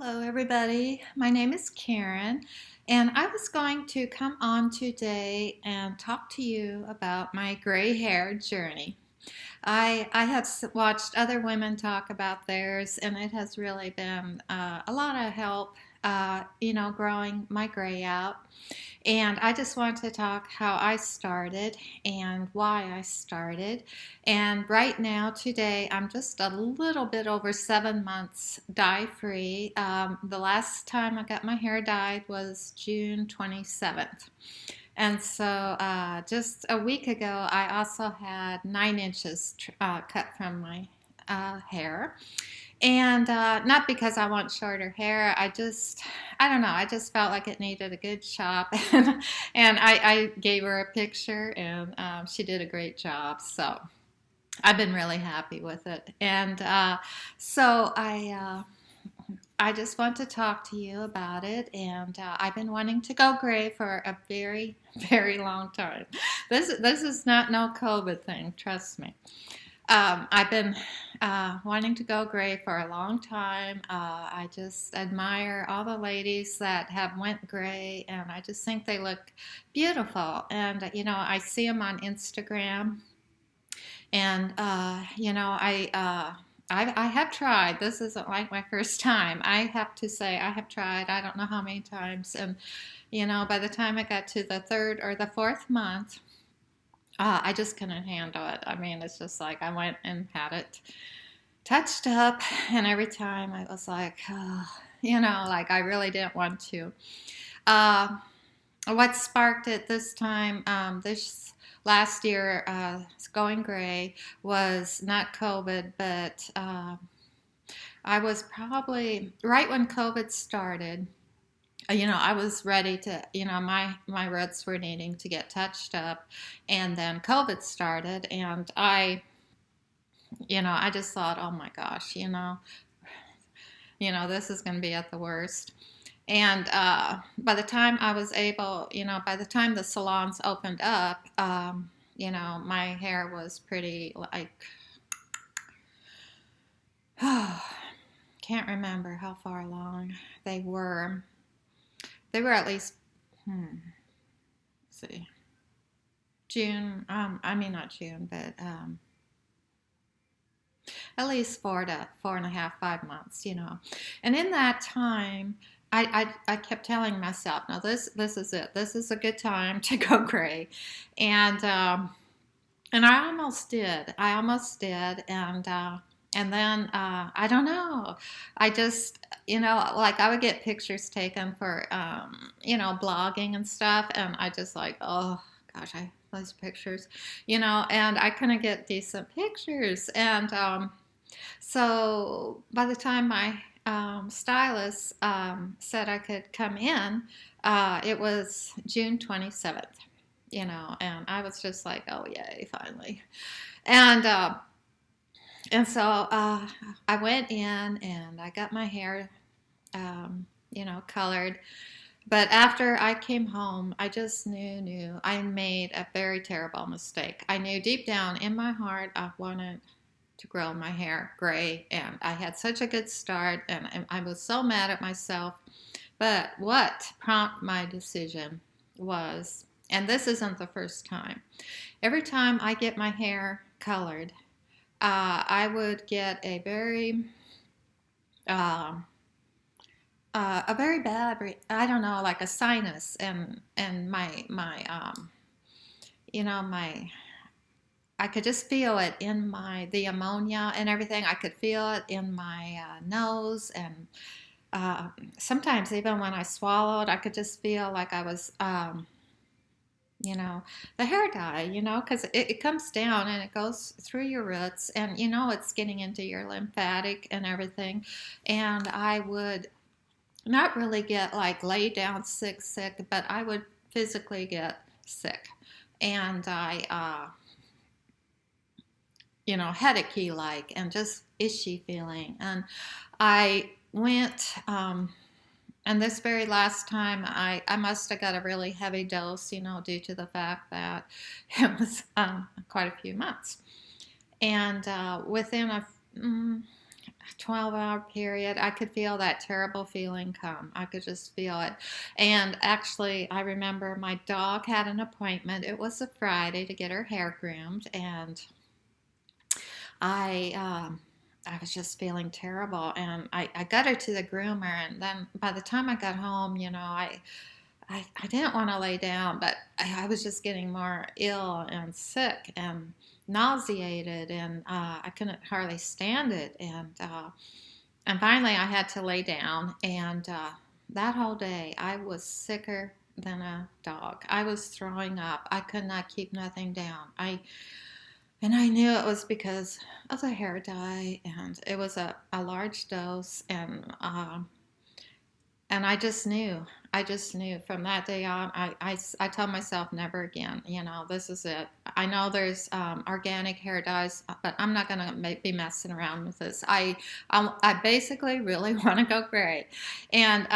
Hello, everybody. My name is Karen, and I was going to come on today and talk to you about my gray hair journey. I have watched other women talk about theirs, and it has really been a lot of help, growing my gray out. And I just want to talk how I started and why I started. And right now, today, I'm just a little bit over 7 months dye free. The last time I got my hair dyed was June 27th. And so just a week ago, I also had 9 inches cut from my hair. And not because I want shorter hair. I don't know, I just felt like it needed a good chop. And I gave her a picture, and she did a great job. So I've been really happy with it. And I just want to talk to you about it, and I've been wanting to go gray for a very, very long time. This is not no COVID thing, trust me. I've been wanting to go gray for a long time. I just admire all the ladies that have went gray, and I just think they look beautiful. And I see them on Instagram, and I have tried. This isn't like my first time. I have to say I have tried. I don't know how many times, and by the time I got to the third or the fourth month, I just couldn't handle it. I mean, it's just like I went and had it touched up, and every time I was like, like I really didn't want to. What sparked it this time, this last year, going gray, was not COVID, but I was probably right when COVID started. I was ready to, my roots were needing to get touched up, and then COVID started, and I just thought, oh my gosh, this is going to be at the worst. And by the time I was able, by the time the salons opened up, my hair was pretty like, can't remember how far along they were. They were at least, let's see, June, not June, but at least 4 to 4.5, 5 months, And in that time, I kept telling myself, no, this is it. This is a good time to go gray. And I almost did. And then, I don't know, I just, like I would get pictures taken for, blogging and stuff. And I just like, oh gosh, those pictures, and I couldn't get decent pictures. And so by the time my stylist said I could come in, it was June 27th, and I was just like, oh yay, finally. And so I went in and I got my hair, colored. But after I came home, I just knew I made a very terrible mistake. I knew deep down in my heart I wanted to grow my hair gray, and I had such a good start, and I was so mad at myself. But what prompted my decision was, and this isn't the first time, every time I get my hair colored, I would get a very bad, I don't know, like a sinus, and I could just feel it in the ammonia and everything. I could feel it in my nose, and sometimes even when I swallowed, I could just feel like I was, the hair dye, because it comes down and it goes through your roots, and it's getting into your lymphatic and everything. And I would not really get like laid down sick, but I would physically get sick. And I, headachy like, and just itchy feeling. And I went, and this very last time, I must have got a really heavy dose, due to the fact that it was quite a few months. And within 12-hour period, I could feel that terrible feeling come. I could just feel it. And actually, I remember my dog had an appointment. It was a Friday to get her hair groomed, and I I was just feeling terrible. And I got her to the groomer, and then by the time I got home, I didn't want to lay down, but I was just getting more ill and sick and nauseated, and I couldn't hardly stand it. And finally, I had to lay down, and that whole day, I was sicker than a dog. I was throwing up. I could not keep nothing down. And I knew it was because of the hair dye, and it was a large dose, and I just knew. I just knew from that day on. I told myself never again. This is it. I know there's organic hair dyes, but I'm not going to be messing around with this. I basically really want to go gray, and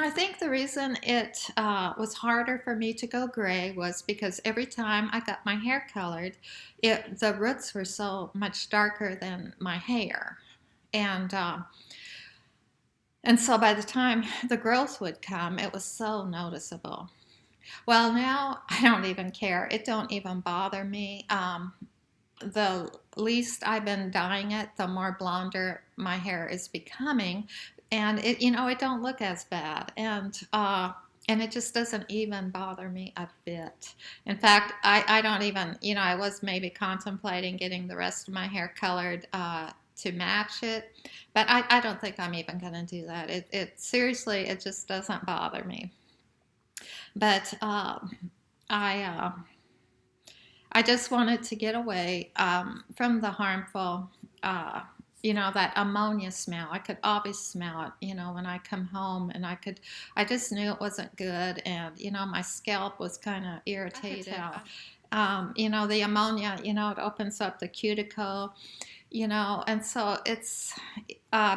I think the reason it was harder for me to go gray was because every time I got my hair colored, the roots were so much darker than my hair, and and so by the time the growth would come, it was so noticeable. Well, now I don't even care. It don't even bother me. The least I've been dyeing it, the more blonder my hair is becoming, and it don't look as bad, and it just doesn't even bother me a bit. In fact, I don't even, I was maybe contemplating getting the rest of my hair colored to match it, but I don't think I'm even going to do that. It seriously, it just doesn't bother me. But I I just wanted to get away from the harmful, that ammonia smell. I could always smell it, when I come home, and I just knew it wasn't good, and my scalp was kind of irritated. The ammonia, it opens up the cuticle, and so it's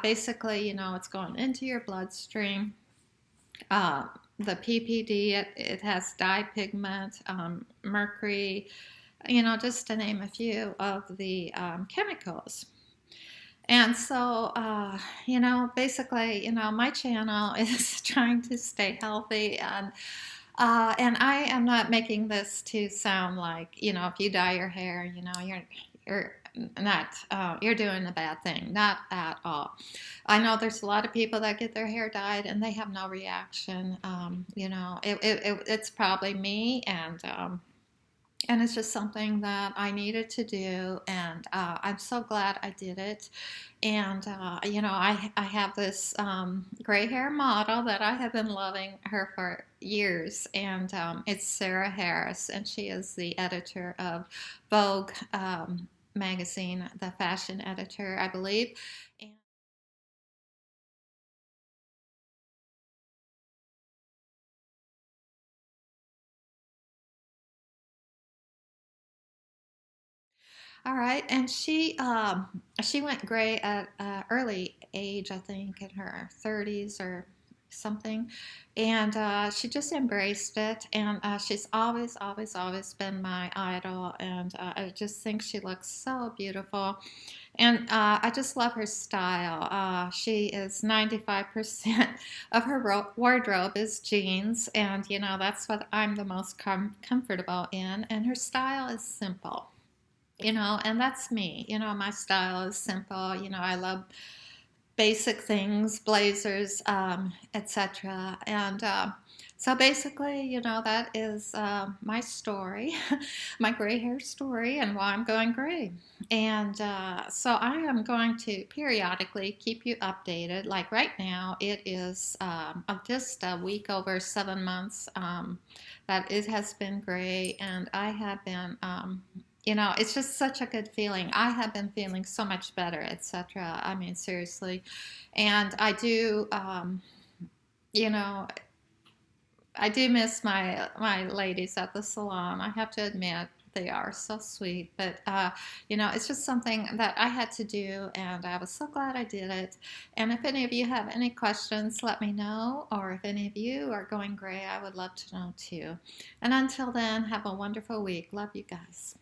basically, it's going into your bloodstream. The PPD, it has dye pigment, mercury, just to name a few of the chemicals. And so, basically, my channel is trying to stay healthy, and I am not making this to sound like, if you dye your hair, you're not, you're doing a bad thing. Not at all. I know there's a lot of people that get their hair dyed and they have no reaction. It's probably me, and it's just something that I needed to do, and I'm so glad I did it. And I have this gray hair model that I have been loving her for years, and it's Sarah Harris, and she is the editor of Vogue magazine, the fashion editor, I believe. And all right, and she went gray at early age, I think, in her 30s or something, and she just embraced it. And she's always, always, always been my idol, and I just think she looks so beautiful. And I just love her style. She is 95% of her wardrobe is jeans, and that's what I'm the most comfortable in. And her style is simple, and that's me. My style is simple. I love basic things, blazers, etc. And so basically, that is my story, my gray hair story, and why I'm going gray. And so I am going to periodically keep you updated. Like right now, it is just a week over 7 months that it has been gray, and I have been it's just such a good feeling. I have been feeling so much better, etc. I mean, seriously. And I do, you know, I do miss my ladies at the salon. I have to admit, they are so sweet. But, it's just something that I had to do, and I was so glad I did it. And if any of you have any questions, let me know. Or if any of you are going gray, I would love to know too. And until then, have a wonderful week. Love you guys.